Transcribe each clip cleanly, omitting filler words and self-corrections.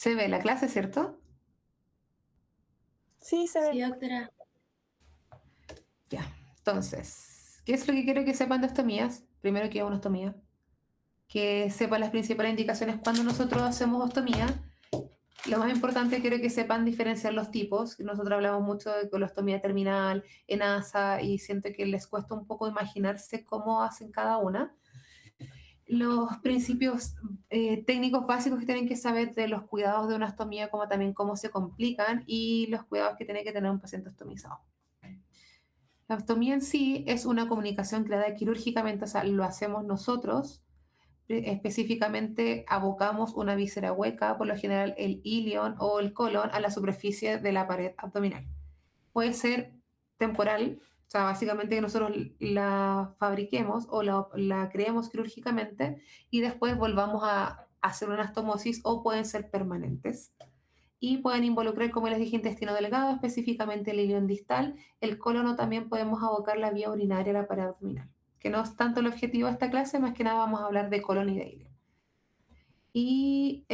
Se ve la clase, ¿cierto? Sí, se Sí, ve. doctora. Ya. Entonces, ¿qué es lo que quiero que sepan de ostomías? Primero, ¿qué es una ostomía? Que sepan las principales indicaciones cuando nosotros hacemos ostomía. Lo más importante, quiero que sepan diferenciar los tipos. Nosotros hablamos mucho de colostomía terminal, ENASA, y siento que les cuesta un poco imaginarse cómo hacen cada una. Los principios técnicos básicos que tienen que saber de los cuidados de una ostomía, como también cómo se complican y los cuidados que tiene que tener un paciente ostomizado. La ostomía en sí es una comunicación creada quirúrgicamente, o sea, lo hacemos nosotros. Específicamente abocamos una víscera hueca, por lo general el ilion o el colon, a la superficie de la pared abdominal. Puede ser temporal, o sea, básicamente que nosotros la fabriquemos o la creemos quirúrgicamente y después volvamos a hacer una anastomosis, o pueden ser permanentes. Y pueden involucrar, como les dije, intestino delgado, específicamente el ilion distal, el colon, o también podemos abocar la vía urinaria a la pared abdominal, que no es tanto el objetivo de esta clase, más que nada vamos a hablar de colon y de ilion. Y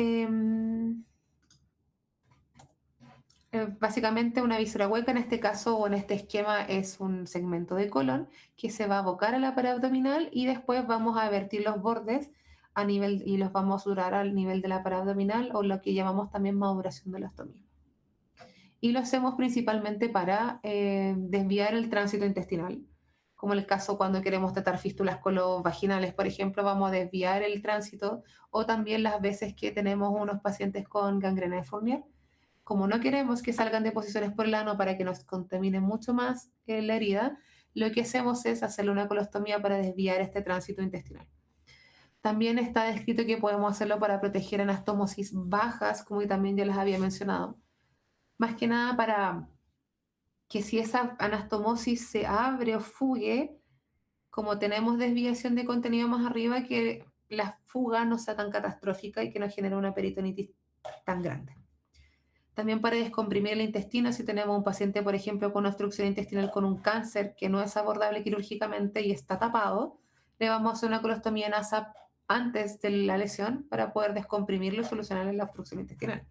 básicamente una víscera hueca en este caso o en este esquema es un segmento de colon que se va a abocar a la pared abdominal y después vamos a vertir los bordes a nivel y los vamos a suturar al nivel de la pared abdominal, o lo que llamamos también maduración de la ostomía. Y lo hacemos principalmente para desviar el tránsito intestinal, como el caso cuando queremos tratar fístulas colovaginales, por ejemplo, vamos a desviar el tránsito, o también las veces que tenemos unos pacientes con gangrena de Fournier. Como no queremos que salgan deposiciones por el ano para que nos contamine mucho más la herida, lo que hacemos es hacerle una colostomía para desviar este tránsito intestinal. También está descrito que podemos hacerlo para proteger anastomosis bajas, como también ya les había mencionado. Más que nada para que si esa anastomosis se abre o fugue, como tenemos desviación de contenido más arriba, que la fuga no sea tan catastrófica y que no genere una peritonitis tan grande. También para descomprimir el intestino, si tenemos un paciente, por ejemplo, con obstrucción intestinal con un cáncer que no es abordable quirúrgicamente y está tapado, le vamos a hacer una colostomía nasa antes de la lesión para poder descomprimirlo y solucionar la obstrucción intestinal.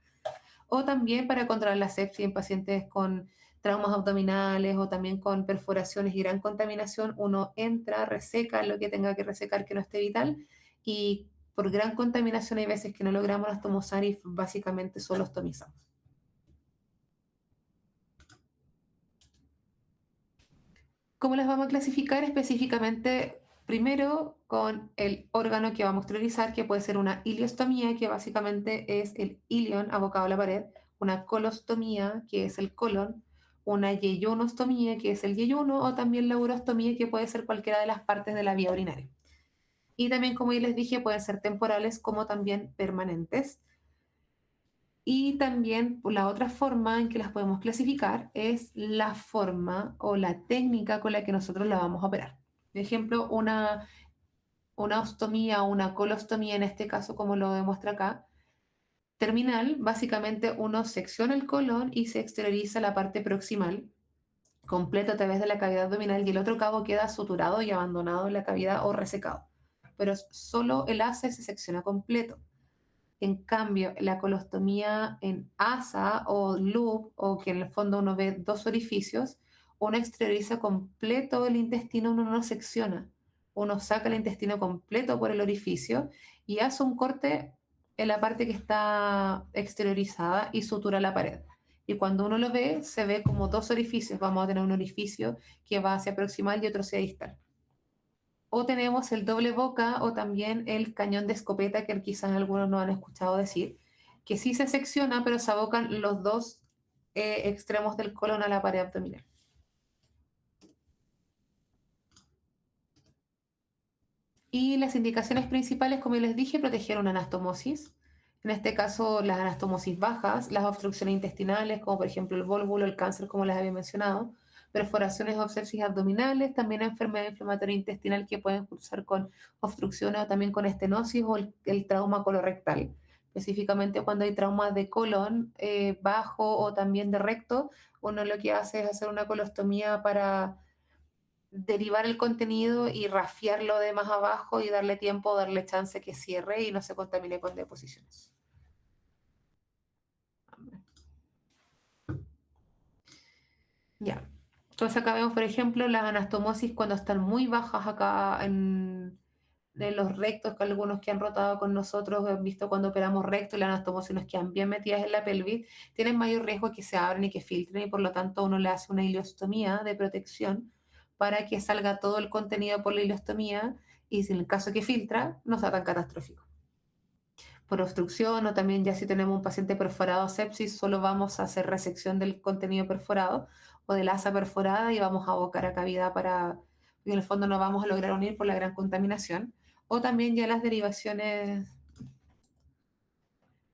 O también para controlar la sepsis en pacientes con traumas abdominales o también con perforaciones y gran contaminación. Uno entra, reseca lo que tenga que resecar que no esté vital, y por gran contaminación hay veces que no logramos astomosar y básicamente solo ostomizamos. ¿Cómo las vamos a clasificar específicamente? Primero, con el órgano que vamos a exteriorizar, que puede ser una iliostomía, que básicamente es el ilion abocado a la pared, una colostomía, que es el colon, una yeyunostomía, que es el yeyuno, o también la urostomía, que puede ser cualquiera de las partes de la vía urinaria. Y también, como ya les dije, pueden ser temporales como también permanentes. Y también la otra forma en que las podemos clasificar es la forma o la técnica con la que nosotros la vamos a operar. Por ejemplo, una ostomía o una colostomía, en este caso, como lo demuestra acá, terminal, básicamente uno secciona el colon y se exterioriza la parte proximal completo a través de la cavidad abdominal, y el otro cabo queda suturado y abandonado en la cavidad o resecado. Pero solo el ACE se secciona completo. En cambio, la colostomía en asa o loop, o que en el fondo uno ve dos orificios, uno exterioriza completo el intestino, uno no secciona. Uno saca el intestino completo por el orificio y hace un corte en la parte que está exteriorizada y sutura la pared. Y cuando uno lo ve, se ve como dos orificios. Vamos a tener un orificio que va hacia proximal y otro hacia distal. O tenemos el doble boca o también el cañón de escopeta, que quizás algunos no han escuchado decir, que sí se secciona, pero se abocan los dos extremos del colon a la pared abdominal. Y las indicaciones principales, como les dije, proteger una anastomosis. En este caso, las anastomosis bajas, las obstrucciones intestinales, como por ejemplo el vólvulo, el cáncer, como les había mencionado, perforaciones o sepsis abdominales, también enfermedad inflamatoria intestinal que pueden cursar con obstrucciones o también con estenosis, o el trauma colorectal. Específicamente cuando hay traumas de colon bajo o también de recto, uno lo que hace es hacer una colostomía para derivar el contenido y rafiarlo de más abajo y darle tiempo, darle chance que cierre y no se contamine con deposiciones. Ya. Entonces acá vemos, por ejemplo, las anastomosis cuando están muy bajas acá en los rectos, que algunos que han rotado con nosotros han visto cuando operamos recto y las anastomosis nos quedan bien metidas en la pelvis, tienen mayor riesgo que se abran y que filtren y por lo tanto uno le hace una ileostomía de protección para que salga todo el contenido por la ileostomía y si en el caso que filtra no sea tan catastrófico. Por obstrucción o también ya si tenemos un paciente perforado sepsis, solo vamos a hacer resección del contenido perforado o del asa perforada y vamos a abocar a cavidad para, y en el fondo no vamos a lograr unir por la gran contaminación. O también ya las derivaciones,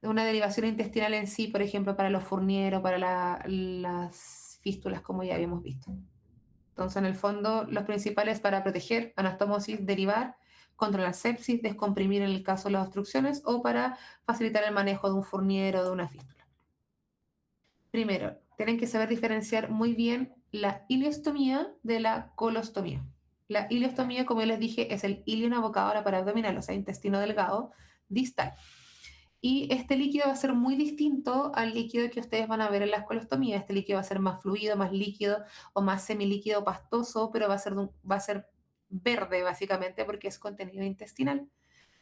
una derivación intestinal en sí, por ejemplo, para los furnieros, para las fístulas, como ya habíamos visto. Entonces, en el fondo, los principales para proteger anastomosis, derivar, controlar sepsis, descomprimir en el caso de las obstrucciones o para facilitar el manejo de un Fournier o de una fístula. Primero, tienen que saber diferenciar muy bien la ileostomía de la colostomía. La ileostomía, como ya les dije, es el ilion abocado a la pared abdominal, o sea, intestino delgado distal. Y este líquido va a ser muy distinto al líquido que ustedes van a ver en la colostomía. Este líquido va a ser más fluido, más líquido o más semilíquido pastoso, pero va a ser verde básicamente porque es contenido intestinal.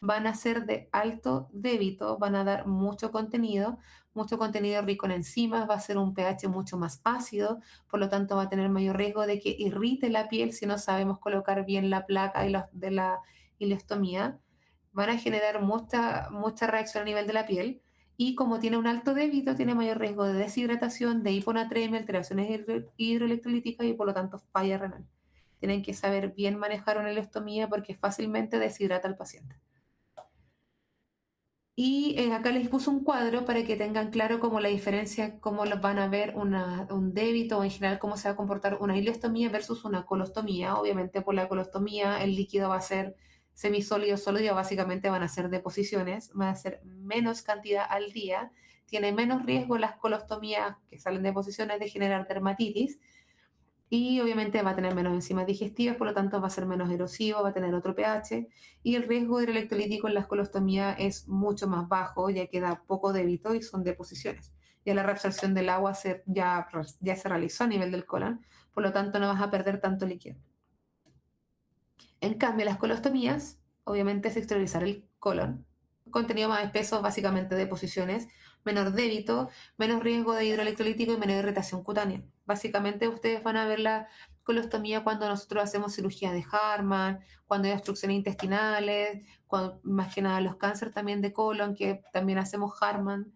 Van a ser de alto débito, van a dar mucho contenido rico en enzimas, va a ser un pH mucho más ácido, por lo tanto va a tener mayor riesgo de que irrite la piel si no sabemos colocar bien la placa de la ileostomía. Van a generar mucha reacción a nivel de la piel y como tiene un alto débito, tiene mayor riesgo de deshidratación, de hiponatremia, alteraciones hidroelectrolíticas y por lo tanto falla renal. Tienen que saber bien manejar una ileostomía porque fácilmente deshidrata al paciente. Y acá les puse un cuadro para que tengan claro cómo la diferencia, cómo los van a ver un débito o en general cómo se va a comportar una ileostomía versus una colostomía. Obviamente por la colostomía el líquido va a ser semisólido, sólido, básicamente van a ser deposiciones, van a ser menos cantidad al día, tiene menos riesgo las colostomías que salen de deposiciones de generar dermatitis y obviamente va a tener menos enzimas digestivas, por lo tanto va a ser menos erosivo, va a tener otro pH y el riesgo hidroelectrolítico en la colostomía es mucho más bajo, ya que da poco débito y son deposiciones. Ya la reabsorción del agua ya se realizó a nivel del colon, por lo tanto no vas a perder tanto líquido. En cambio, las colostomías, obviamente es exteriorizar el colon, contenido más espeso, básicamente deposiciones, menor débito, menos riesgo de hidroelectrolítico y menor irritación cutánea. Básicamente ustedes van a ver la colostomía cuando nosotros hacemos cirugía de Harman, cuando hay obstrucciones intestinales, más que nada los cánceres también de colon, que también hacemos Harman,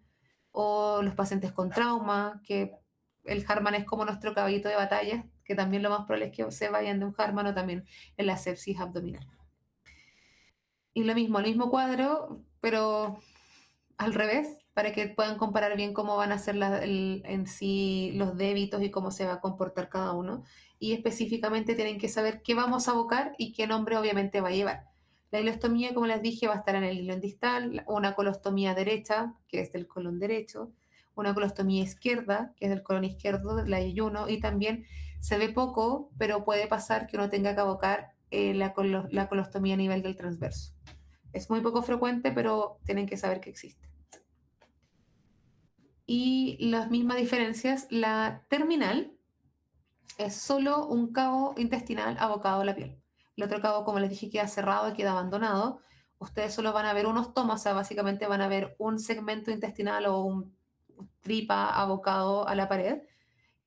o los pacientes con trauma, que el Harman es como nuestro caballito de batalla, que también lo más probable es que se vayan de un Harman o también en la sepsis abdominal. Y lo mismo, el mismo cuadro, pero al revés, para que puedan comparar bien cómo van a ser en sí los débitos y cómo se va a comportar cada uno. Y específicamente tienen que saber qué vamos a abocar y qué nombre obviamente va a llevar. La ileostomía, como les dije, va a estar en el hilo distal, una colostomía derecha, que es del colon derecho, una colostomía izquierda, que es del colon izquierdo, del ayuno, y también se ve poco, pero puede pasar que uno tenga que abocar la colostomía a nivel del transverso. Es muy poco frecuente, pero tienen que saber que existe. Y las mismas diferencias, la terminal es solo un cabo intestinal abocado a la piel. El otro cabo, como les dije, queda cerrado y queda abandonado. Ustedes solo van a ver unos tomas, o sea, básicamente van a ver un segmento intestinal o un tripa abocado a la pared.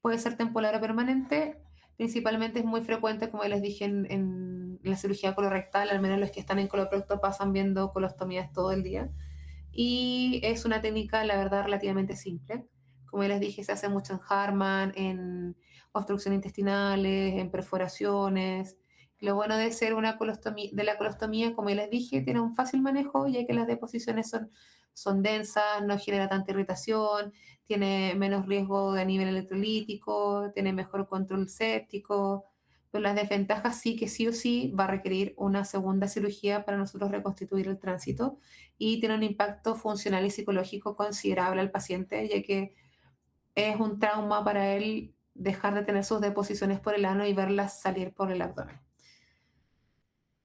Puede ser temporal o permanente. Principalmente es muy frecuente, como les dije, en la cirugía colorectal, al menos los que están en coloprocto pasan viendo colostomías todo el día. Y es una técnica, la verdad, relativamente simple. Como ya les dije, se hace mucho en Harman, en obstrucciones intestinales, en perforaciones. Lo bueno de ser una colostomía, de la colostomía, como ya les dije, tiene un fácil manejo, ya que las deposiciones son densas, no genera tanta irritación, tiene menos riesgo de nivel electrolítico, tiene mejor control séptico. Pero las desventajas sí que sí o sí va a requerir una segunda cirugía para nosotros reconstituir el tránsito y tiene un impacto funcional y psicológico considerable al paciente, ya que es un trauma para él dejar de tener sus deposiciones por el ano y verlas salir por el abdomen.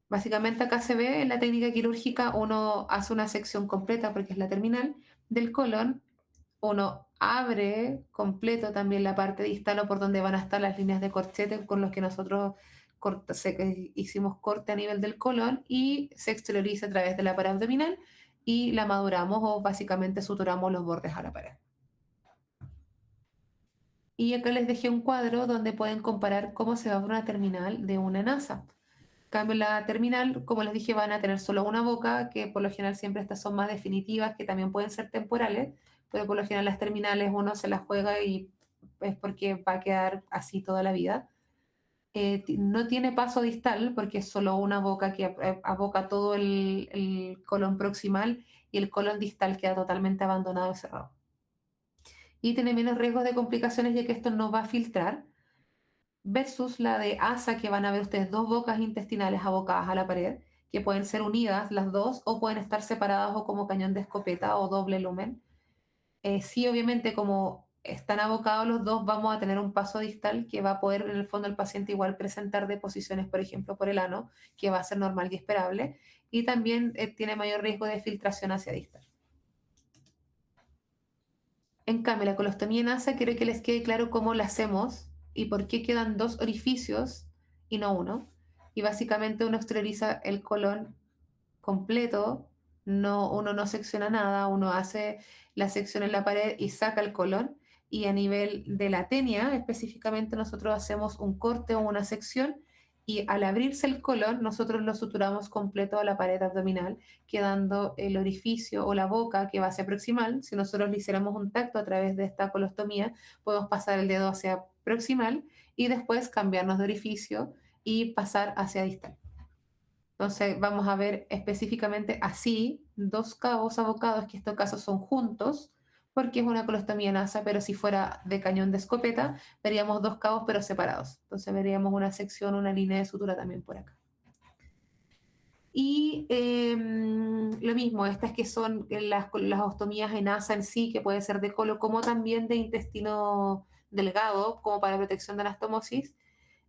Básicamente acá se ve en la técnica quirúrgica, uno hace una sección completa, porque es la terminal, del colon, Uno abre completo también la parte distal o por donde van a estar las líneas de corchete con los que nosotros hicimos corte a nivel del colon y se exterioriza a través de la pared abdominal y la maduramos o básicamente suturamos los bordes a la pared. Y acá les dejé un cuadro donde pueden comparar cómo se va a ver una terminal de una NASA. En cambio, la terminal, como les dije, van a tener solo una boca, que por lo general siempre estas son más definitivas, que también pueden ser temporales, pero por lo general las terminales uno se las juega y es porque va a quedar así toda la vida. No tiene paso distal porque es solo una boca que aboca todo el colon proximal y el colon distal queda totalmente abandonado y cerrado. Y tiene menos riesgos de complicaciones ya que esto no va a filtrar versus la de asa, que van a ver ustedes dos bocas intestinales abocadas a la pared, que pueden ser unidas las dos o pueden estar separadas o como cañón de escopeta o doble lumen. Sí, obviamente, como están abocados los dos, vamos a tener un paso distal que va a poder, en el fondo, el paciente igual presentar deposiciones, por ejemplo, por el ano, que va a ser normal y esperable, y también tiene mayor riesgo de filtración hacia distal. En cambio, la colostomía en asa, quiero que les quede claro cómo la hacemos y por qué quedan dos orificios y no uno. Y básicamente uno exterioriza el colon completo, no, uno no secciona nada, uno hace la sección en la pared y saca el colon. Y a nivel de la tenia, específicamente, nosotros hacemos un corte o una sección y al abrirse el colon, nosotros lo suturamos completo a la pared abdominal, quedando el orificio o la boca que va hacia proximal. Si nosotros le hiciéramos un tacto a través de esta colostomía, podemos pasar el dedo hacia proximal y después cambiarnos de orificio y pasar hacia distal. Entonces vamos a ver específicamente así dos cabos abocados, que en estos casos son juntos, porque es una colostomía nasa, pero si fuera de cañón de escopeta, veríamos dos cabos pero separados. Entonces veríamos una sección, una línea de sutura también por acá. Y lo mismo, estas que son las ostomías en asa en sí, que puede ser de colon, como también de intestino delgado, como para protección de anastomosis,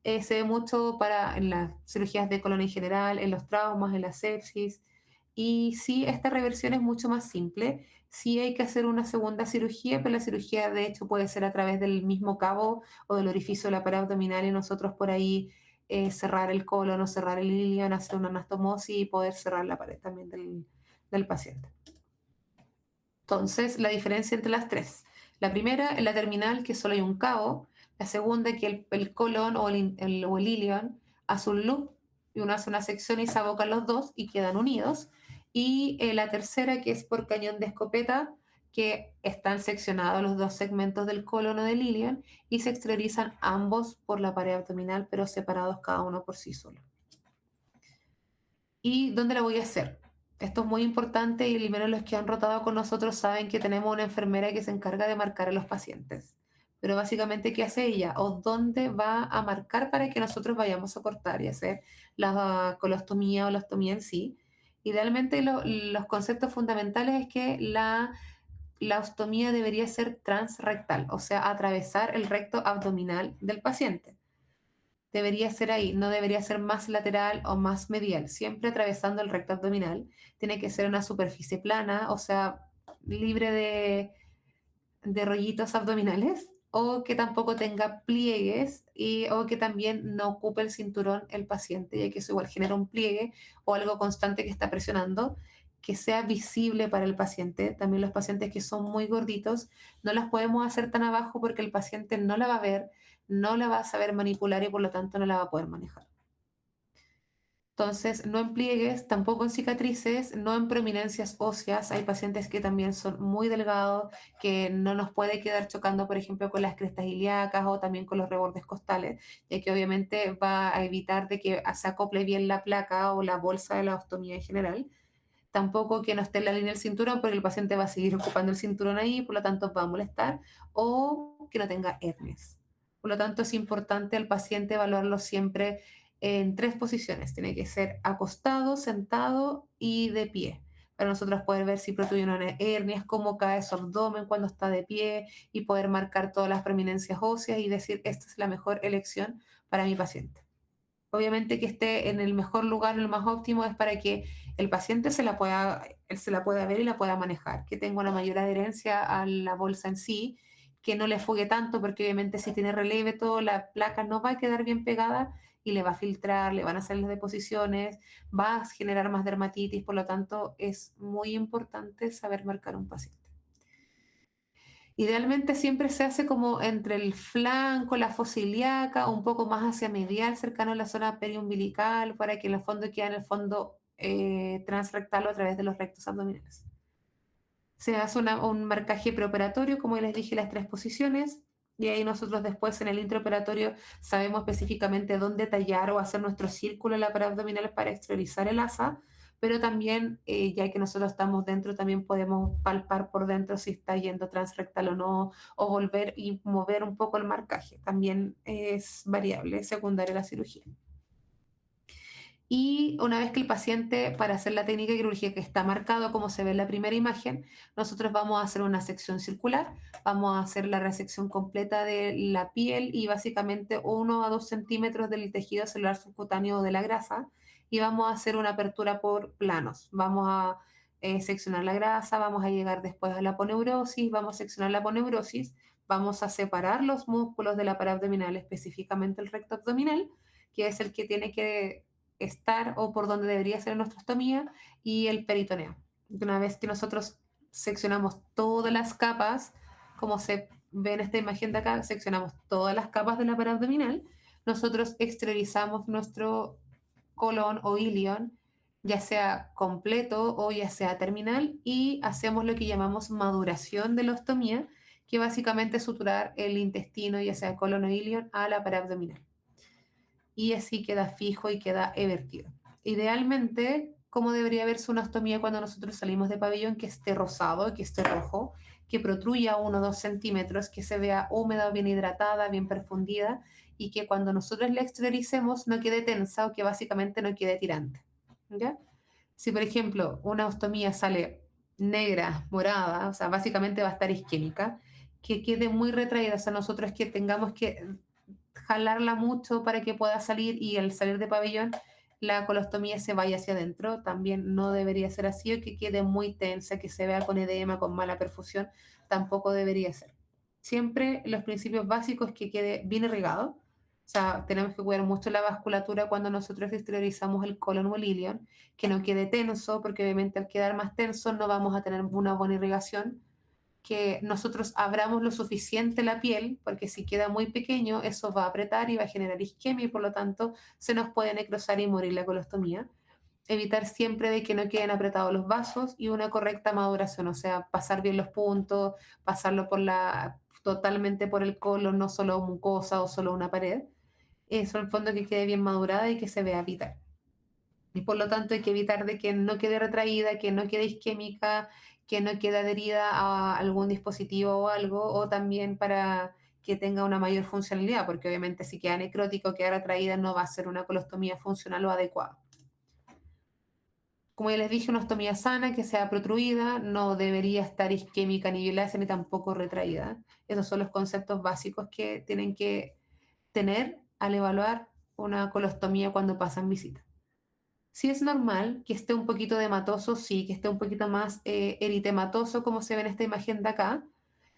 se ve mucho en las cirugías de colon en general, en los traumas, en la sepsis. Y sí, esta reversión es mucho más simple. Sí hay que hacer una segunda cirugía, pero la cirugía de hecho puede ser a través del mismo cabo o del orificio de la pared abdominal y nosotros por ahí cerrar el colon o cerrar el ilion, hacer una anastomosis y poder cerrar la pared también del paciente. Entonces, la diferencia entre las tres. La primera, en la terminal, que solo hay un cabo. La segunda, que el colon o el ilion hace un loop y uno hace una sección y se abocan los dos y quedan unidos. Y la tercera, que es por cañón de escopeta, que están seccionados los dos segmentos del colon o del ilion y se exteriorizan ambos por la pared abdominal, pero separados cada uno por sí solo. ¿Y dónde la voy a hacer? Esto es muy importante y al menos los que han rotado con nosotros saben que tenemos una enfermera que se encarga de marcar a los pacientes. Pero básicamente, ¿qué hace ella? ¿O dónde va a marcar para que nosotros vayamos a cortar y hacer la colostomía o la ostomía en sí? Idealmente, los conceptos fundamentales es que la ostomía debería ser transrectal, o sea, atravesar el recto abdominal del paciente. Debería ser ahí, no debería ser más lateral o más medial, siempre atravesando el recto abdominal. Tiene que ser una superficie plana, o sea, libre de rollitos abdominales, o que tampoco tenga pliegues o que también no ocupe el cinturón el paciente, ya que eso igual genera un pliegue o algo constante que está presionando, que sea visible para el paciente. También los pacientes que son muy gorditos no las podemos hacer tan abajo porque el paciente no la va a ver, no la va a saber manipular y por lo tanto no la va a poder manejar. Entonces, no en pliegues, tampoco en cicatrices, no en prominencias óseas. Hay pacientes que también son muy delgados, que no nos puede quedar chocando, por ejemplo, con las crestas ilíacas o también con los rebordes costales, ya que obviamente va a evitar de que se acople bien la placa o la bolsa de la ostomía en general. Tampoco que no esté en la línea del cinturón, porque el paciente va a seguir ocupando el cinturón ahí, por lo tanto va a molestar, o que no tenga hernias. Por lo tanto, es importante al paciente evaluarlo siempre en tres posiciones. Tiene que ser acostado, sentado y de pie. Para nosotros poder ver si protruyen hernias, cómo cae su abdomen cuando está de pie y poder marcar todas las prominencias óseas y decir, esta es la mejor elección para mi paciente. Obviamente que esté en el mejor lugar, en lo más óptimo, es para que el paciente él se la pueda ver y la pueda manejar, que tenga una mayor adherencia a la bolsa en sí, que no le fugue tanto, porque obviamente si tiene relieve todo, la placa no va a quedar bien pegada y le va a filtrar, le van a hacer las deposiciones, va a generar más dermatitis, por lo tanto es muy importante saber marcar un paciente. Idealmente siempre se hace como entre el flanco, la fosa ilíaca, un poco más hacia medial, cercano a la zona periumbilical, para que en el fondo quede en el fondo transrectal o a través de los rectos abdominales. Se hace un marcaje preoperatorio, como les dije, las tres posiciones, y ahí nosotros después en el intraoperatorio sabemos específicamente dónde tallar o hacer nuestro círculo en la pared abdominal para exteriorizar el asa, pero también, ya que nosotros estamos dentro, también podemos palpar por dentro si está yendo transrectal o no, o volver y mover un poco el marcaje. También es variable, secundaria a la cirugía. Y una vez que el paciente, para hacer la técnica quirúrgica que está marcado como se ve en la primera imagen, nosotros vamos a hacer una sección circular, vamos a hacer la resección completa de la piel y básicamente 1 a 2 centímetros del tejido celular subcutáneo de la grasa y vamos a hacer una apertura por planos. Vamos a seccionar la grasa, vamos a llegar después a la aponeurosis, vamos a seccionar la aponeurosis, vamos a separar los músculos de la pared abdominal, específicamente el recto abdominal, que es el que tiene que estar o por donde debería ser nuestra ostomía, y el peritoneo. Una vez que nosotros seccionamos todas las capas, como se ve en esta imagen de acá, seccionamos todas las capas de la pared abdominal, nosotros exteriorizamos nuestro colon o ilion, ya sea completo o ya sea terminal, y hacemos lo que llamamos maduración de la ostomía, que básicamente es suturar el intestino, ya sea colon o ilion, a la pared abdominal y así queda fijo y queda evertido. Idealmente, ¿cómo debería verse una ostomía cuando nosotros salimos de pabellón? Que esté rosado, que esté rojo, que protruya 1 o 2 centímetros, que se vea húmeda, bien hidratada, bien perfundida y que cuando nosotros la exterioricemos no quede tensa o que básicamente no quede tirante. ¿Ya? Si, por ejemplo, una ostomía sale negra, morada, o sea, básicamente va a estar isquémica, que quede muy retraída, o sea, nosotros que tengamos que jalarla mucho para que pueda salir y al salir de pabellón la colostomía se vaya hacia adentro. También no debería ser así o que quede muy tensa, que se vea con edema, con mala perfusión, tampoco debería ser. Siempre los principios básicos que quede bien irrigado. O sea, tenemos que cuidar mucho la vasculatura cuando nosotros exteriorizamos el colon o el ilion, que no quede tenso, porque obviamente al quedar más tenso no vamos a tener una buena irrigación, que nosotros abramos lo suficiente la piel, porque si queda muy pequeño, eso va a apretar y va a generar isquemia y por lo tanto se nos puede necrosar y morir la colostomía. Evitar siempre de que no queden apretados los vasos y una correcta maduración, o sea, pasar bien los puntos, pasarlo totalmente por el colon, no solo mucosa o solo una pared. Eso, en el fondo, que quede bien madurada y que se vea vital. Y por lo tanto hay que evitar de que no quede retraída, que no quede isquémica, que no quede adherida a algún dispositivo o algo, o también para que tenga una mayor funcionalidad, porque obviamente si queda necrótica o queda retraída no va a ser una colostomía funcional o adecuada. Como ya les dije, una ostomía sana, que sea protruida, no debería estar isquémica ni violácea ni tampoco retraída. Esos son los conceptos básicos que tienen que tener al evaluar una colostomía cuando pasan visita. Sí es normal que esté un poquito hematoso, sí, que esté un poquito más eritematoso, como se ve en esta imagen de acá,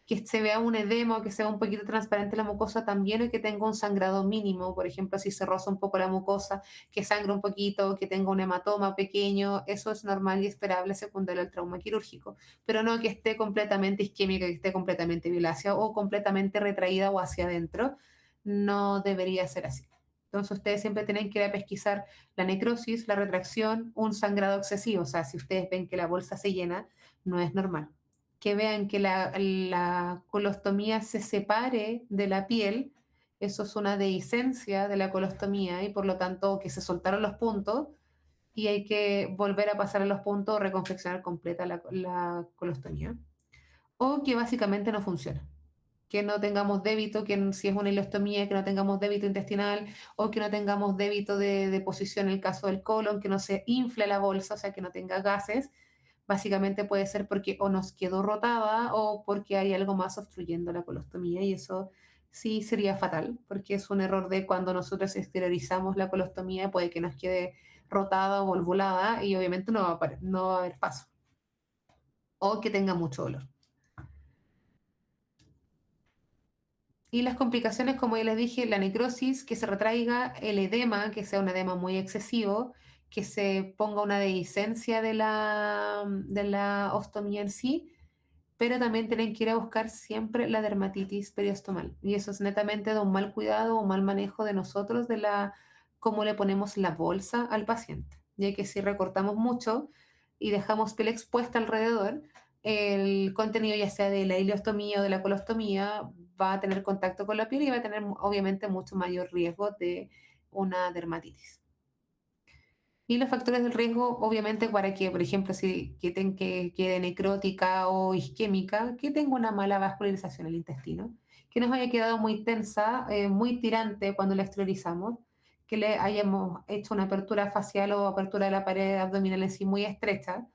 que se vea un edema, que sea un poquito transparente la mucosa también, o que tenga un sangrado mínimo, por ejemplo, si se roza un poco la mucosa, que sangre un poquito, que tenga un hematoma pequeño, eso es normal y esperable secundario al trauma quirúrgico, pero no que esté completamente isquémica, que esté completamente violácea o completamente retraída o hacia adentro, no debería ser así. Entonces ustedes siempre tienen que ir a pesquisar la necrosis, la retracción, un sangrado excesivo, o sea, si ustedes ven que la bolsa se llena, no es normal. Que vean que la colostomía se separe de la piel, eso es una dehiscencia de la colostomía y por lo tanto que se soltaron los puntos y hay que volver a pasar a los puntos o reconfeccionar completa la colostomía. O que básicamente no funciona, que no tengamos débito, que si es una ileostomía, que no tengamos débito intestinal o que no tengamos débito de posición en el caso del colon, que no se infle la bolsa, o sea, que no tenga gases. Básicamente puede ser porque o nos quedó rotada o porque hay algo más obstruyendo la colostomía y eso sí sería fatal, porque es un error de cuando nosotros exteriorizamos la colostomía, puede que nos quede rotada o volvulada y obviamente no va a haber paso o que tenga mucho dolor. Y las complicaciones, como ya les dije, la necrosis, que se retraiga, el edema, que sea un edema muy excesivo, que se ponga una dehiscencia de la ostomía en sí, pero también tienen que ir a buscar siempre la dermatitis periostomal. Y eso es netamente de un mal cuidado o mal manejo de nosotros, de cómo le ponemos la bolsa al paciente. Ya que si recortamos mucho y dejamos piel expuesta alrededor, el contenido ya sea de la ileostomía o de la colostomía va a tener contacto con la piel y va a tener obviamente mucho mayor riesgo de una dermatitis. Y los factores del riesgo, obviamente, para que, por ejemplo, si que quede necrótica o isquémica, que tenga una mala vascularización del intestino, que nos haya quedado muy tensa, muy tirante cuando la exteriorizamos, que le hayamos hecho una apertura facial o apertura de la pared abdominal en sí muy estrecha.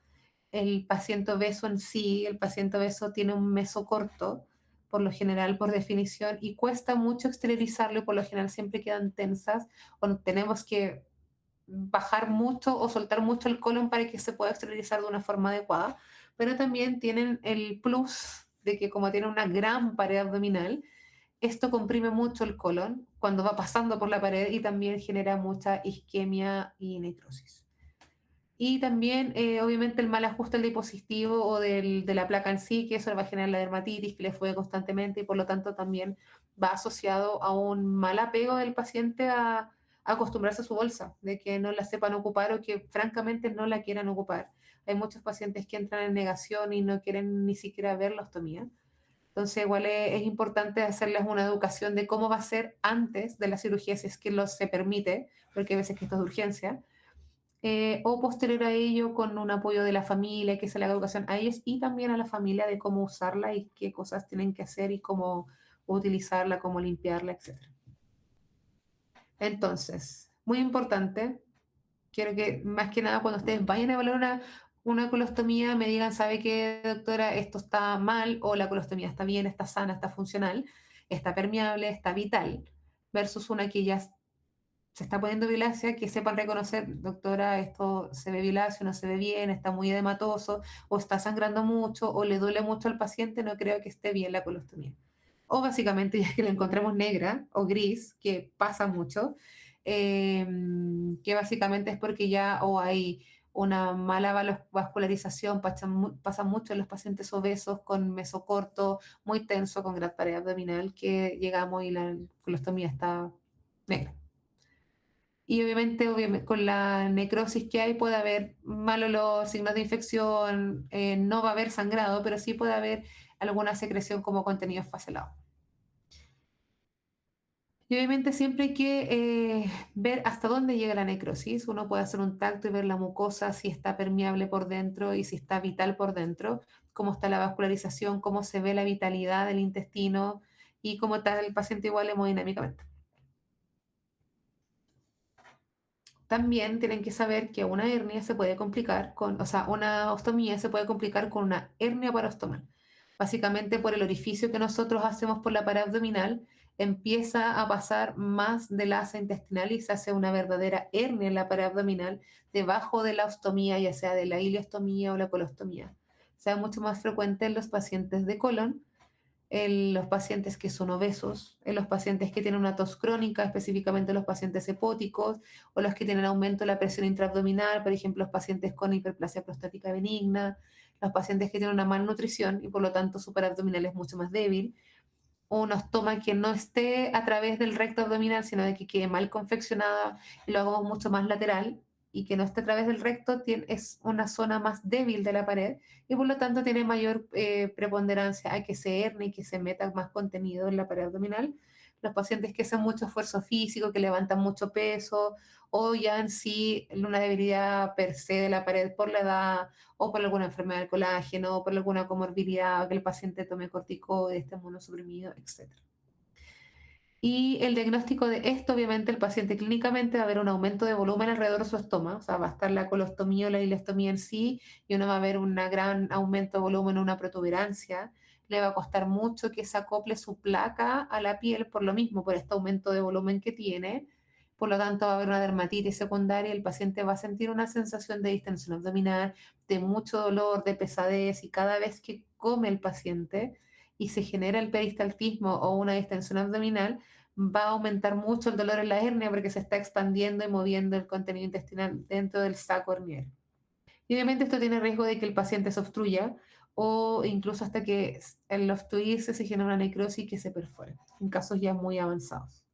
El paciente obeso en sí, el paciente obeso tiene un meso corto, por lo general, por definición, y cuesta mucho exteriorizarlo y por lo general siempre quedan tensas o tenemos que bajar mucho o soltar mucho el colon para que se pueda exteriorizar de una forma adecuada, pero también tienen el plus de que como tiene una gran pared abdominal, esto comprime mucho el colon cuando va pasando por la pared y también genera mucha isquemia y necrosis. Y también, obviamente, el mal ajuste del dispositivo o de la placa en sí, que eso le va a generar la dermatitis, que le fue constantemente y por lo tanto también va asociado a un mal apego del paciente a acostumbrarse a su bolsa, de que no la sepan ocupar o que francamente no la quieran ocupar. Hay muchos pacientes que entran en negación y no quieren ni siquiera ver la ostomía. Entonces, igual es importante hacerles una educación de cómo va a ser antes de la cirugía, si es que lo se permite, porque hay veces que esto es de urgencia, o posterior a ello con un apoyo de la familia, que se le haga educación a ellos y también a la familia de cómo usarla y qué cosas tienen que hacer y cómo utilizarla, cómo limpiarla, etcétera. Entonces, muy importante, quiero que más que nada cuando ustedes vayan a evaluar una colostomía me digan, ¿sabe qué, doctora? Esto está mal o la colostomía está bien, está sana, está funcional, está permeable, está vital, versus una que ya se está poniendo violácea, que sepan reconocer, doctora, esto se ve violáceo, no se ve bien, está muy edematoso, o está sangrando mucho, o le duele mucho al paciente, no creo que esté bien la colostomía. O básicamente, ya que la encontremos negra o gris, que pasa mucho, eh, que básicamente es porque ya o hay una mala vascularización, pasa mucho en los pacientes obesos con mesocorto, muy tenso, con gran pared abdominal, que llegamos y la colostomía está negra. Y obviamente, con la necrosis que hay puede haber mal olor, signos de infección, no va a haber sangrado, pero sí puede haber alguna secreción como contenido facelado. Y obviamente siempre hay que ver hasta dónde llega la necrosis. Uno puede hacer un tacto y ver la mucosa, si está permeable por dentro y si está vital por dentro, cómo está la vascularización, cómo se ve la vitalidad del intestino y cómo está el paciente igual hemodinámicamente. También tienen que saber que una hernia se puede complicar con, o sea, una ostomía se puede complicar con una hernia parostomal. Básicamente por el orificio que nosotros hacemos por la pared abdominal, empieza a pasar más del asa intestinal y se hace una verdadera hernia en la pared abdominal debajo de la ostomía, ya sea de la ileostomía o la colostomía. Sea mucho más frecuente en los pacientes de colon, en los pacientes que son obesos, en los pacientes que tienen una tos crónica, específicamente los pacientes hepáticos, o los que tienen aumento de la presión intraabdominal, por ejemplo, los pacientes con hiperplasia prostática benigna, los pacientes que tienen una malnutrición y por lo tanto su abdominal es mucho más débil, o un estoma que no esté a través del recto abdominal, sino de que quede mal confeccionada y lo hagamos mucho más lateral y que no esté a través del recto, es una zona más débil de la pared y por lo tanto tiene mayor preponderancia a que se herne y que se meta más contenido en la pared abdominal. Los pacientes que hacen mucho esfuerzo físico, que levantan mucho peso o ya en sí una debilidad per se de la pared por la edad o por alguna enfermedad del colágeno, o por alguna comorbilidad, que el paciente tome corticoides, esté inmunosuprimido, etc. Y el diagnóstico de esto, obviamente, el paciente clínicamente va a ver un aumento de volumen alrededor de su estómago, o sea, va a estar la colostomía o la ileostomía en sí, y uno va a ver un gran aumento de volumen, una protuberancia. Le va a costar mucho que se acople su placa a la piel por lo mismo, por este aumento de volumen que tiene. Por lo tanto, va a haber una dermatitis secundaria, el paciente va a sentir una sensación de distensión abdominal, de mucho dolor, de pesadez, y cada vez que come el paciente y se genera el peristaltismo o una distensión abdominal, va a aumentar mucho el dolor en la hernia porque se está expandiendo y moviendo el contenido intestinal dentro del saco herniano. Y obviamente esto tiene riesgo de que el paciente se obstruya o incluso hasta que el obstruirse se genera una necrosis que se perfore, en casos ya muy avanzados.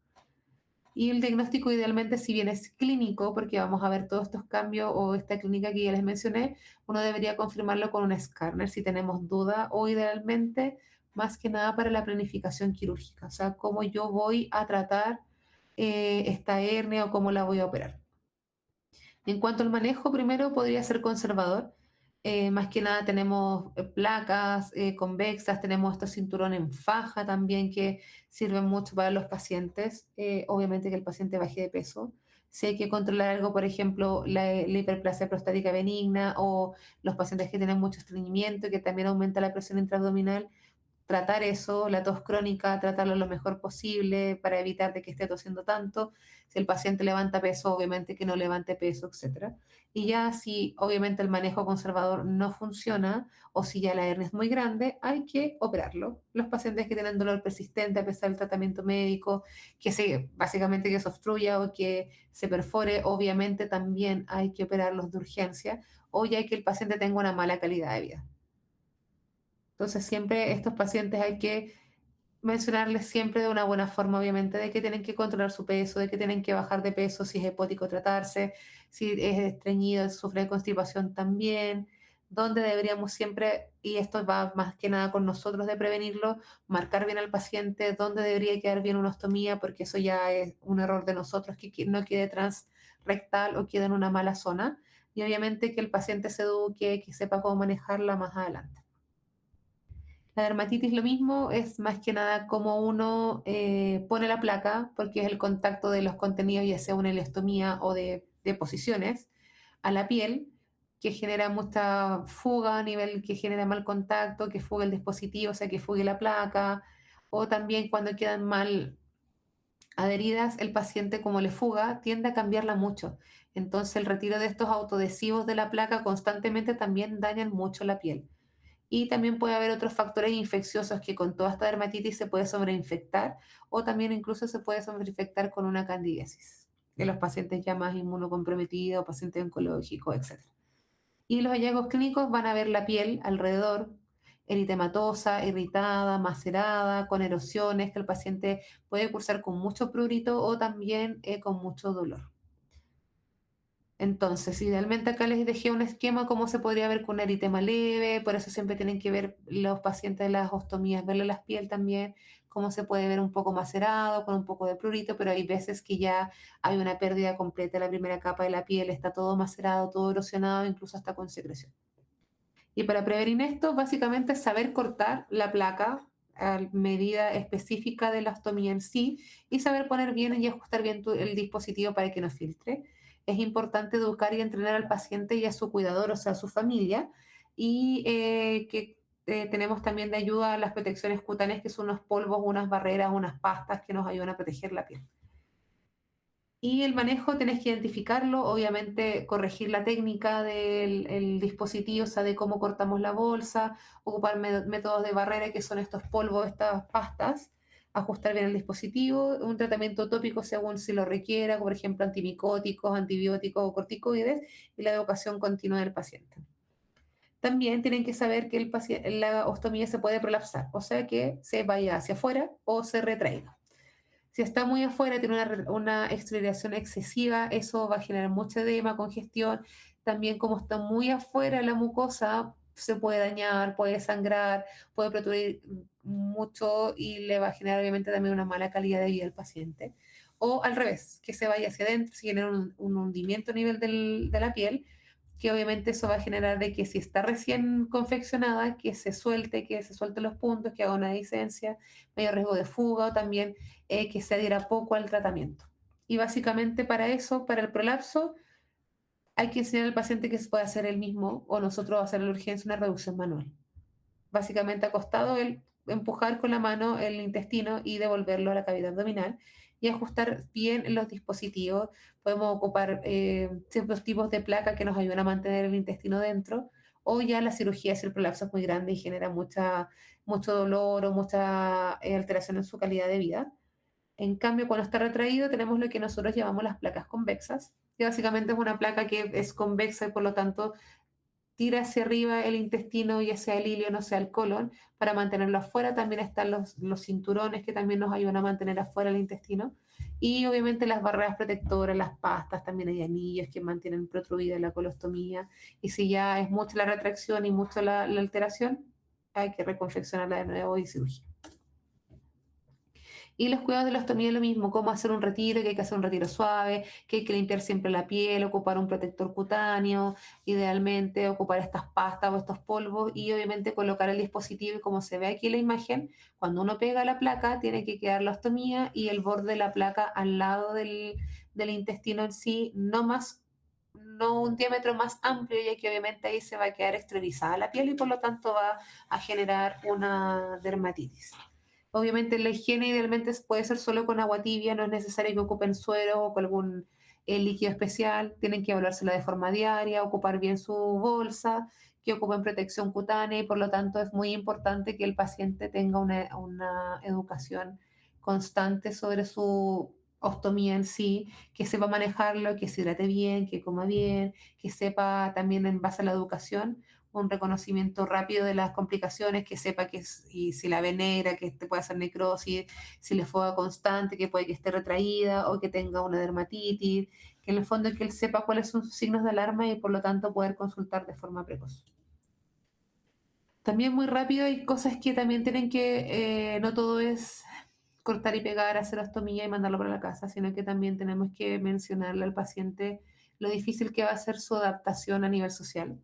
Y el diagnóstico idealmente, si bien es clínico, porque vamos a ver todos estos cambios o esta clínica que ya les mencioné, uno debería confirmarlo con un escáner si tenemos duda o idealmente más que nada para la planificación quirúrgica, o sea, cómo yo voy a tratar esta hernia o cómo la voy a operar. En cuanto al manejo, primero podría ser conservador. Más que nada tenemos placas convexas, tenemos estos cinturones en faja también que sirven mucho para los pacientes. Obviamente que el paciente baje de peso. Si hay que controlar algo, por ejemplo, la hiperplasia prostática benigna o los pacientes que tienen mucho estreñimiento, que también aumenta la presión intraabdominal, tratar eso, la tos crónica, tratarlo lo mejor posible para evitar de que esté tosiendo tanto. Si el paciente levanta peso, obviamente que no levante peso, etcétera. Y ya si obviamente el manejo conservador no funciona o si ya la hernia es muy grande, hay que operarlo. Los pacientes que tienen dolor persistente a pesar del tratamiento médico, que se, básicamente que se obstruya o que se perfore, obviamente también hay que operarlos de urgencia o ya que el paciente tenga una mala calidad de vida. Entonces siempre estos pacientes hay que mencionarles siempre de una buena forma, obviamente, de que tienen que controlar su peso, de que tienen que bajar de peso, si es hepático tratarse, si es estreñido, sufre de constipación también, donde deberíamos siempre, y esto va más que nada con nosotros de prevenirlo, marcar bien al paciente dónde debería quedar bien una ostomía, porque eso ya es un error de nosotros, que no quede transrectal o quede en una mala zona, y obviamente que el paciente se eduque, que sepa cómo manejarla más adelante. La dermatitis lo mismo, es más que nada como uno pone la placa, porque es el contacto de los contenidos, ya sea una ileostomía o de deposiciones, a la piel, que genera mucha fuga a nivel que genera mal contacto, que fuga el dispositivo, o sea, que fugue la placa, o también cuando quedan mal adheridas, el paciente como le fuga, tiende a cambiarla mucho. Entonces el retiro de estos autoadhesivos de la placa constantemente también dañan mucho la piel. Y también puede haber otros factores infecciosos que con toda esta dermatitis se puede sobreinfectar o también incluso se puede sobreinfectar con una candidiasis de los pacientes ya más inmunocomprometidos, pacientes oncológicos, etc. Y los hallazgos clínicos van a ver la piel alrededor eritematosa, irritada, macerada, con erosiones, que el paciente puede cursar con mucho prurito o también con mucho dolor. Entonces, idealmente acá les dejé un esquema cómo se podría ver con un eritema leve, por eso siempre tienen que ver los pacientes de las ostomías, verle la piel también, cómo se puede ver un poco macerado, con un poco de prurito, pero hay veces que ya hay una pérdida completa de la primera capa de la piel, está todo macerado, todo erosionado, incluso hasta con secreción. Y para prevenir esto, básicamente es saber cortar la placa a medida específica de la ostomía en sí y saber poner bien y ajustar bien el dispositivo para que no filtre. Es importante educar y entrenar al paciente y a su cuidador, o sea, a su familia, y que tenemos también de ayuda las protecciones cutáneas, que son unos polvos, unas barreras, unas pastas que nos ayudan a proteger la piel. Y el manejo tenés que identificarlo, obviamente corregir la técnica del el dispositivo, o sea, de cómo cortamos la bolsa, ocupar métodos de barrera, que son estos polvos, estas pastas, ajustar bien el dispositivo, un tratamiento tópico según si lo requiera, por ejemplo, antimicóticos, antibióticos o corticoides, y la educación continua del paciente. También tienen que saber que la ostomía se puede prolapsar, o sea, que se vaya hacia afuera o se retraiga. Si está muy afuera, tiene una exfoliación excesiva, eso va a generar mucho edema, congestión. También como está muy afuera la mucosa, se puede dañar, puede sangrar, puede proturir mucho y le va a generar obviamente también una mala calidad de vida al paciente. O al revés, que se vaya hacia adentro, se genera un hundimiento a nivel de la piel, que obviamente eso va a generar de que si está recién confeccionada, que se suelten los puntos, que haga una adherencia, mayor riesgo de fuga o también que se adhiera poco al tratamiento. Y básicamente para eso, para el prolapso, hay que enseñar al paciente que se puede hacer él mismo o nosotros hacer la urgencia una reducción manual. Básicamente acostado, el empujar con la mano el intestino y devolverlo a la cavidad abdominal y ajustar bien los dispositivos. Podemos ocupar ciertos tipos de placa que nos ayudan a mantener el intestino dentro o ya la cirugía si el prolapso es muy grande y genera mucho dolor o mucha alteración en su calidad de vida. En cambio, cuando está retraído, tenemos lo que nosotros llamamos las placas convexas, que básicamente es una placa que es convexa y por lo tanto tira hacia arriba el intestino, ya sea el ilio, no sea el colon, para mantenerlo afuera. También están los cinturones que también nos ayudan a mantener afuera el intestino. Y obviamente las barreras protectoras, las pastas, también hay anillos que mantienen protruida la colostomía. Y si ya es mucha la retracción y mucha la alteración, hay que reconfeccionarla de nuevo y cirugía. Y los cuidados de la ostomía es lo mismo, cómo hacer un retiro, que hay que hacer un retiro suave, que hay que limpiar siempre la piel, ocupar un protector cutáneo, idealmente ocupar estas pastas o estos polvos y obviamente colocar el dispositivo y como se ve aquí en la imagen, cuando uno pega la placa tiene que quedar la ostomía y el borde de la placa al lado del intestino en sí, no un diámetro más amplio, ya que obviamente ahí se va a quedar esterilizada la piel y por lo tanto va a generar una dermatitis. Obviamente la higiene idealmente puede ser solo con agua tibia, no es necesario que ocupen suero o con algún líquido especial, tienen que evaluársela de forma diaria, ocupar bien su bolsa, que ocupen protección cutánea y por lo tanto es muy importante que el paciente tenga una educación constante sobre su ostomía en sí, que sepa manejarlo, que se hidrate bien, que coma bien, que sepa también en base a la educación un reconocimiento rápido de las complicaciones, que sepa y si la ve negra, que te puede hacer necrosis, si le fuega constante, que puede que esté retraída o que tenga una dermatitis, que en el fondo es que él sepa cuáles son sus signos de alarma y por lo tanto poder consultar de forma precoz. También muy rápido hay cosas que también tienen que, no todo es cortar y pegar, hacer ostomía y mandarlo para la casa, sino que también tenemos que mencionarle al paciente lo difícil que va a ser su adaptación a nivel social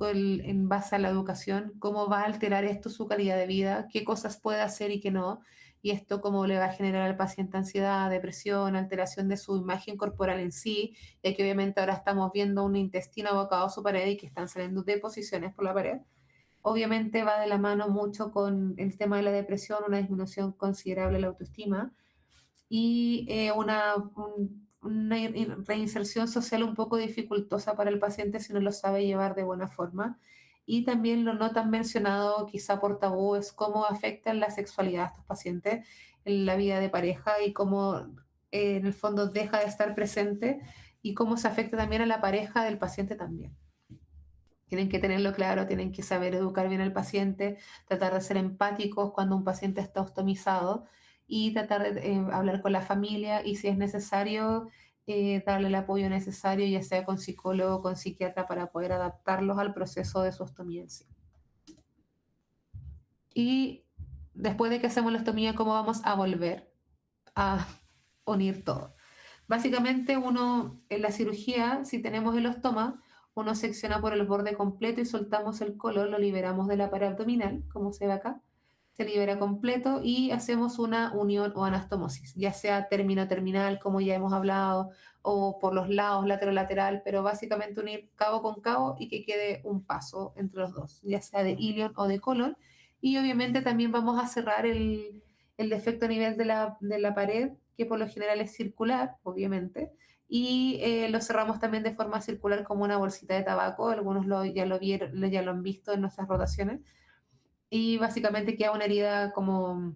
en base a la educación, cómo va a alterar esto su calidad de vida, qué cosas puede hacer y qué no, y esto cómo le va a generar al paciente ansiedad, depresión, alteración de su imagen corporal en sí, ya que obviamente ahora estamos viendo un intestino abocado a su pared y que están saliendo deposiciones por la pared. Obviamente va de la mano mucho con el tema de la depresión, una disminución considerable de la autoestima y una reinserción social un poco dificultosa para el paciente si no lo sabe llevar de buena forma. Y también lo no tan mencionado, quizá por tabú, es cómo afectan la sexualidad a estos pacientes en la vida de pareja y cómo en el fondo deja de estar presente y cómo se afecta también a la pareja del paciente también. Tienen que tenerlo claro, tienen que saber educar bien al paciente, tratar de ser empáticos cuando un paciente está ostomizado y tratar de hablar con la familia y si es necesario, darle el apoyo necesario, ya sea con psicólogo o con psiquiatra, para poder adaptarlos al proceso de su ostomía en sí. Y después de que hacemos la ostomía, ¿cómo vamos a volver a unir todo? Básicamente uno en la cirugía, si tenemos el ostoma, uno secciona por el borde completo y soltamos el colon, lo liberamos de la pared abdominal, como se ve acá. Se libera completo y hacemos una unión o anastomosis, ya sea término terminal, como ya hemos hablado, o por los lados, lateral, pero básicamente unir cabo con cabo y que quede un paso entre los dos, ya sea de ilion o de colon. Y obviamente también vamos a cerrar el defecto a nivel de la pared, que por lo general es circular, obviamente, y lo cerramos también de forma circular como una bolsita de tabaco, algunos ya lo vieron, ya lo han visto en nuestras rotaciones, y básicamente queda una herida como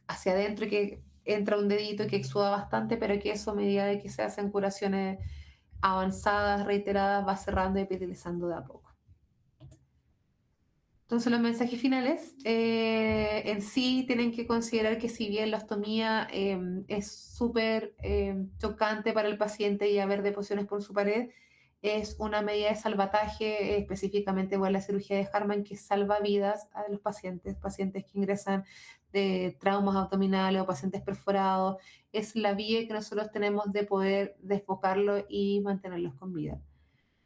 hacia adentro y que entra un dedito y que exuda bastante, pero que eso a medida de que se hacen curaciones avanzadas, reiteradas, va cerrando y epitelizando de a poco. Entonces los mensajes finales en sí tienen que considerar que si bien la ostomía es súper chocante para el paciente y haber deposiciones por su pared, es una medida de salvataje, específicamente igual la cirugía de Harman, que salva vidas a los pacientes, pacientes que ingresan de traumas abdominales o pacientes perforados. Es la vía que nosotros tenemos de poder desbocarlo y mantenerlos con vida.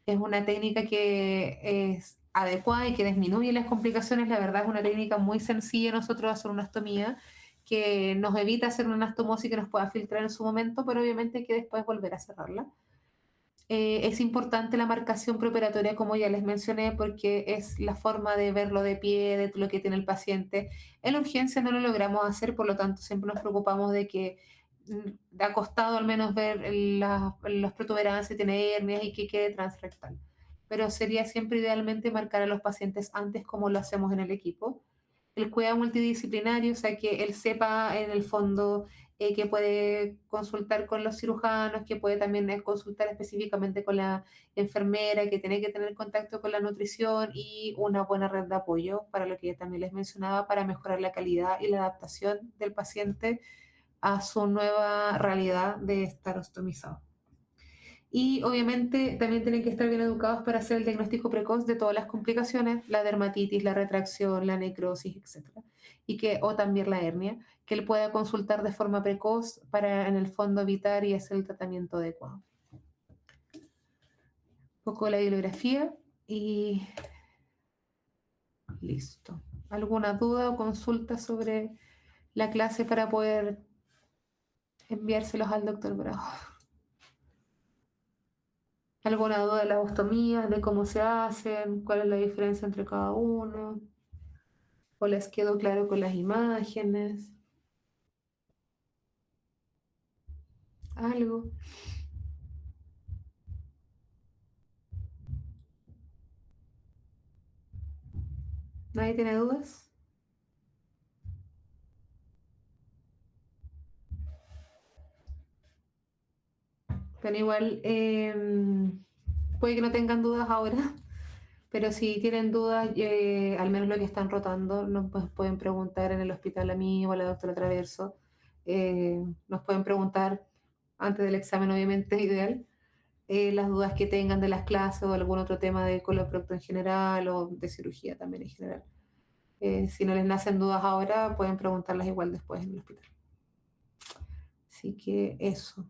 Es una técnica que es adecuada y que disminuye las complicaciones. La verdad es una técnica muy sencilla nosotros hacer una ostomía que nos evita hacer una anastomosis que nos pueda filtrar en su momento, pero obviamente hay que después volver a cerrarla. Es importante la marcación preoperatoria, como ya les mencioné, porque es la forma de verlo de pie, de lo que tiene el paciente. En la urgencia no lo logramos hacer, por lo tanto siempre nos preocupamos de que de acostado al menos ver las protuberancias, tiene hernias y que quede transrectal. Pero sería siempre idealmente marcar a los pacientes antes como lo hacemos en el equipo. El cuidado multidisciplinario, o sea, que él sepa en el fondo que puede consultar con los cirujanos, que puede también consultar específicamente con la enfermera, que tiene que tener contacto con la nutrición y una buena red de apoyo, para lo que ya también les mencionaba, para mejorar la calidad y la adaptación del paciente a su nueva realidad de estar ostomizado. Y obviamente también tienen que estar bien educados para hacer el diagnóstico precoz de todas las complicaciones, la dermatitis, la retracción, la necrosis, etcétera. Y que, o también la hernia, que él pueda consultar de forma precoz para en el fondo evitar y hacer el tratamiento adecuado. Un poco la bibliografía y listo. ¿Alguna duda o consulta sobre la clase para poder enviárselos al doctor Bravo? ¿Alguna duda de las ostomías, de cómo se hacen, cuál es la diferencia entre cada uno? ¿O les quedó claro con las imágenes? ¿Algo? ¿Nadie tiene dudas? Pero igual, puede que no tengan dudas ahora, pero si tienen dudas, al menos lo que están rotando, nos pueden preguntar en el hospital a mí o a la doctora Traverso. Nos pueden preguntar antes del examen, obviamente, ideal, las dudas que tengan de las clases o algún otro tema de coloprocto en general o de cirugía también en general. Si no les nacen dudas ahora, pueden preguntarlas igual después en el hospital. Así que eso.